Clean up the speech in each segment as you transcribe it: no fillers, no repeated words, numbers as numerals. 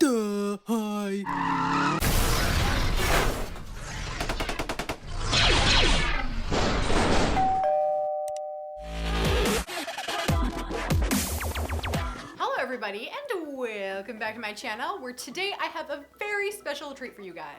Hi. Hello everybody and welcome back to my channel where today I have a very special treat for you guys.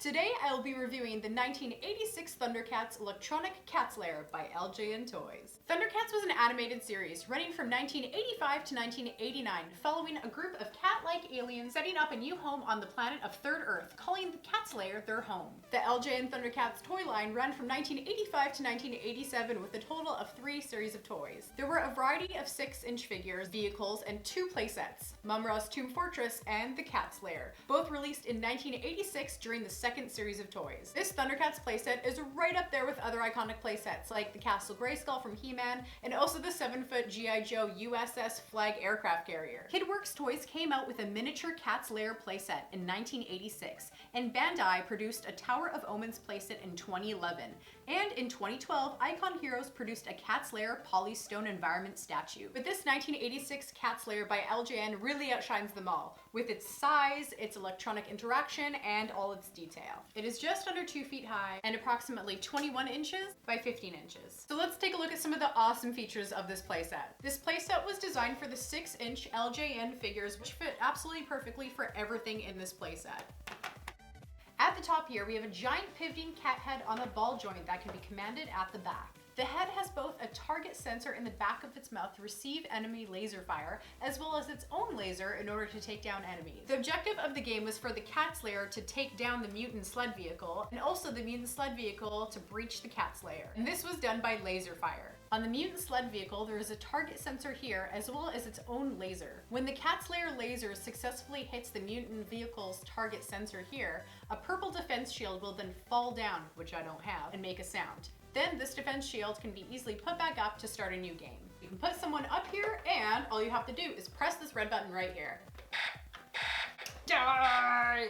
Today I will be reviewing the 1986 Thundercats Electronic Cats Lair by LJN Toys. Thundercats was an animated series running from 1985 to 1989, following a group of cat-like aliens setting up a new home on the planet of Third Earth, calling the Cats Lair their home. The LJN Thundercats toy line ran from 1985 to 1987 with a total of 3 series of toys. There were a variety of 6-inch figures, vehicles, and 2 playsets, mumm-ra's Tomb Fortress and the Cats Lair, both released in 1986 during the second series of toys. This Thundercats playset is right up there with other iconic playsets like the Castle Grayskull from He-Man and also the 7-foot G.I. Joe USS Flag aircraft carrier. Kidworks Toys came out with a miniature Cats Lair playset in 1986, and Bandai produced a Tower of Omens playset in 2011. And in 2012, Icon Heroes produced a Cats Lair polystone environment statue. But this 1986 Cats Lair by LJN really outshines them all, with its size, its electronic interaction, and all its detail. It is just under 2 feet high and approximately 21 inches by 15 inches. So let's take a look at some of the awesome features of this playset. This playset was designed for the 6-inch LJN figures, which fit absolutely perfectly for everything in this playset. At the top here, we have a giant pivoting cat head on a ball joint that can be commanded at the back. The head has both a target sensor in the back of its mouth to receive enemy laser fire, as well as its own laser in order to take down enemies. The objective of the game was for the Cats Lair to take down the mutant sled vehicle, and also the mutant sled vehicle to breach the Cats Lair. And this was done by laser fire. On the mutant sled vehicle, there is a target sensor here, as well as its own laser. When the Cats Lair laser successfully hits the mutant vehicle's target sensor here, a purple defense shield will then fall down, which I don't have, and make a sound. Then this defense shield can be easily put back up to start a new game. You can put someone up here, and all you have to do is press this red button right here. Die!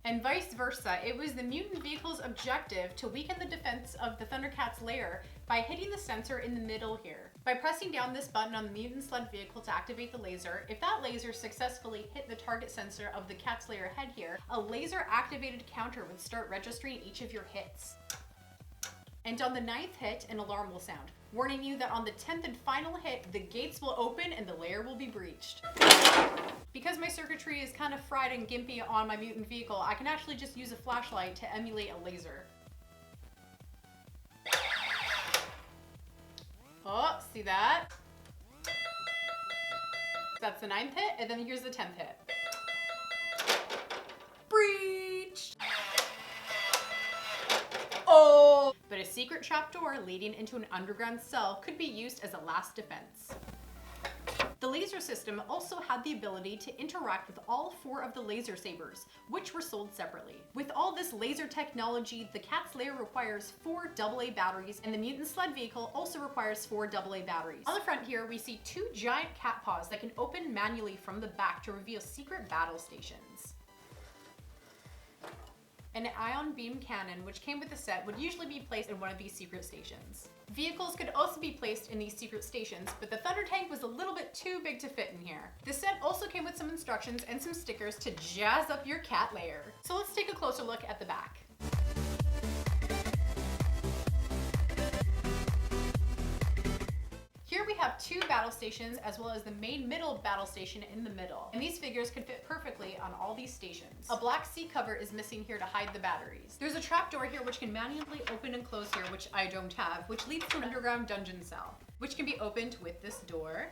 And vice versa, it was the mutant vehicle's objective to weaken the defense of the Thundercats Lair by hitting the sensor in the middle here. By pressing down this button on the mutant sled vehicle to activate the laser, if that laser successfully hit the target sensor of the Cats Lair head here, a laser activated counter would start registering each of your hits. And on the 9th hit, an alarm will sound, warning you that on the 10th and final hit, the gates will open and the lair will be breached. Because my circuitry is kind of fried and gimpy on my mutant vehicle, I can actually just use a flashlight to emulate a laser. Oh, see that? That's the 9th hit, and then here's the 10th hit. Breach! Oh! But a secret trapdoor leading into an underground cell could be used as a last defense. The laser system also had the ability to interact with all 4 of the laser sabers, which were sold separately. With all this laser technology, the Cats Lair requires 4 AA batteries, and the mutant sled vehicle also requires 4 AA batteries. On the front here, we see 2 giant cat paws that can open manually from the back to reveal secret battle stations. An ion beam cannon, which came with the set, would usually be placed in one of these secret stations. Vehicles could also be placed in these secret stations, but the Thunder Tank was a little bit too big to fit in here. The set also came with some instructions and some stickers to jazz up your cat lair. So let's take a closer look at the back. Here we have 2 battle stations as well as the main middle battle station in the middle. And these figures could fit perfectly on all these stations. A black seat cover is missing here to hide the batteries. There's a trapdoor here which can manually open and close here, which I don't have, which leads to an underground dungeon cell, which can be opened with this door.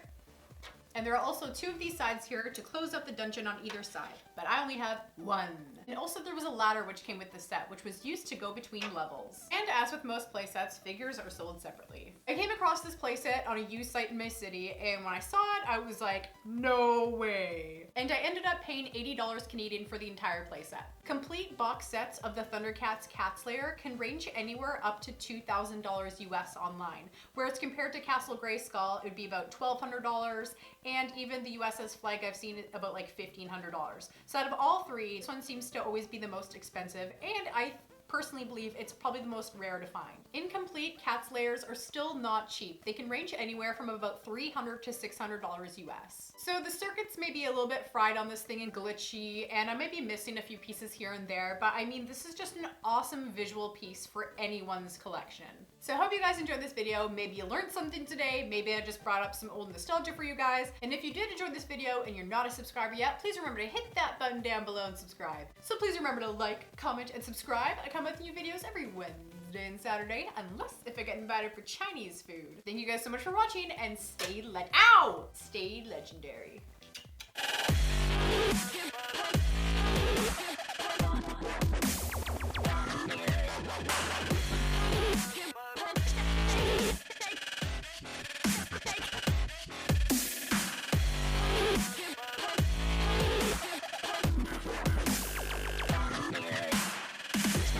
And there are also 2 of these sides here to close up the dungeon on either side, but I only have 1. And also there was a ladder which came with the set, which was used to go between levels. And as with most playsets, figures are sold separately. I came across this playset on a used site in my city, and when I saw it, I was like, no way. And I ended up paying $80 Canadian for the entire playset. Complete box sets of the Thundercats Cats Lair can range anywhere up to $2,000 US online, whereas compared to Castle Grayskull, it would be about $1,200, and even the USS Flag I've seen about like $1,500. So out of all 3, this one seems to always be the most expensive, and I personally believe it's probably the most rare to find. Incomplete Cats Lairs are still not cheap. They can range anywhere from about $300 to $600 US. So the circuits may be a little bit fried on this thing and glitchy, and I might be missing a few pieces here and there, but I mean, this is just an awesome visual piece for anyone's collection. So I hope you guys enjoyed this video. Maybe you learned something today. Maybe I just brought up some old nostalgia for you guys. And if you did enjoy this video and you're not a subscriber yet, please remember to hit that button down below and subscribe. So please remember to like, comment, and subscribe. I come with new videos every Wednesday and Saturday, unless if I get invited for Chinese food. Thank you guys so much for watching, and stay legendary.